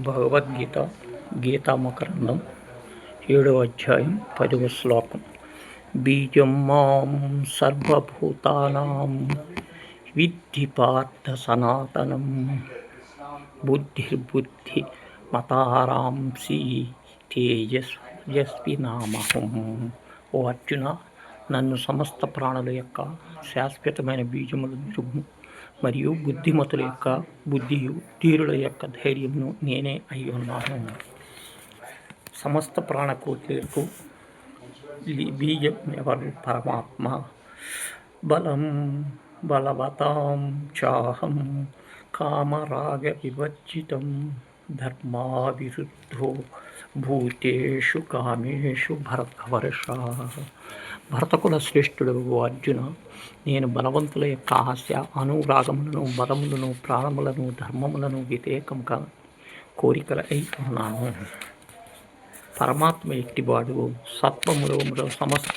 భగవద్గీత గీతామకరందం 7వ అధ్యాయం 10వ శ్లోకం. బీజం మాం సర్వభూతానాం విద్ధి పార్థ సనాతనం బుద్ధిర్బుద్ధి మతారాంసి తేజస్వినామహం. ఓ అర్జున, నన్ను సమస్త ప్రాణుల యొక్క శాశ్వతమైన బీజములను మరియు బుద్ధిమతుల యొక్క బుద్ధియు ధీరుల యొక్క ధైర్యమును నేనే అయి ఉన్నాను. సమస్త ప్రాణకోట్లకు బీజం ఎవరు? పరమాత్మ. బలవతాం చాహం కామరాగ వివర్జితం ధర్మావిరుద్ధో భూతేషు కామేషు భరతవర్ష. భరతకుల శ్రేష్ఠుడు ఓ అర్జున, నేను బలవంతుల యొక్క ఆశ, అనురాగములను, బలములను, ప్రాణములను, ధర్మములను వ్యతిరేకంగా కోరికల అయి ఉన్నాను. పరమాత్మ ఎట్టివాడు? సత్వములో సమస్త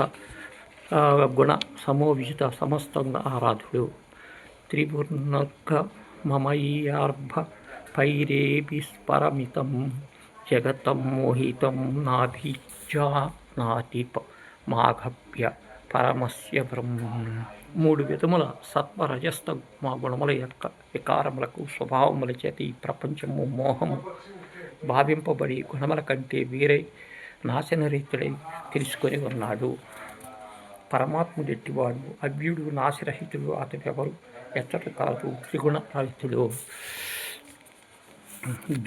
గుణ సమోవిజిత సమస్తంగా ఆరాధుడు. త్రివర్ణర్గ మమయ్యార్భ పైరేభిస్పరమితం జగతం మోహితం నాభిజానాతి మాఘభ్య పరమస్య బ్రహ్మం. 3 విధముల సత్వ రజస్త గుణముల యొక్క వికారములకు స్వభావముల చేత ఈ ప్రపంచము మోహము భావింపబడి గుణముల కంటే వేరే నాశనరహితుడై తెలుసుకొని ఉన్నాడు. పరమాత్ముడు ఎట్టివాడు? అవ్యుడు, నాశరహితుడు. అతడెవరు? ఎచ్చట కాదు, త్రిగుణ రహితుడు.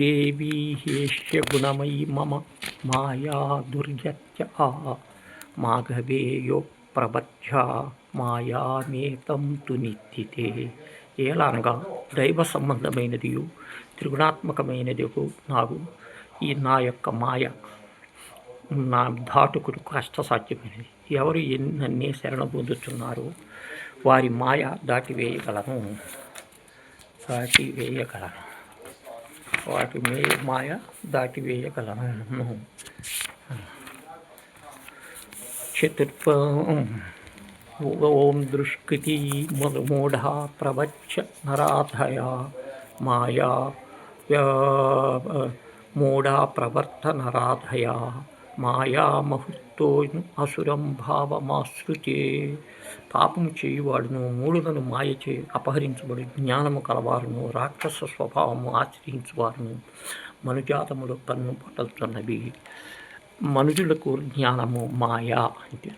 దేవీ హ్యేష్య గుణమయీ మమ మాయా దుర్యత్య మాఘవేయో ప్రబధ్య మాయామేతం తు నిత్యతే. ఏలానగా దైవ సంబంధమైనదియు త్రిగుణాత్మకమైనదియు నా యొక్క మాయ నా ధాటుకుడు కష్టసాధ్యమైనది. ఎవరు నన్నే శరణ పొందుతున్నారో వారి మాయ దాటివేయగలను. మాయ దాటివేయగలను. ఓం దుష్కృతి మూఢ ప్రవచ్చ నరాధయ మాయా మూఢా ప్రవర్త నరాధయ మాయామహృతో అసురం భావమాశ్రుతే. పాపము చేయువాడును, మూడులను మాయచే అపహరించబడి జ్ఞానము కలవారును, రాక్షస స్వభావము ఆశ్రయించువారును మనుజాతములు కన్ను పట్టుతున్నవి. మనుజులకు జ్ఞానము మాయా అంటే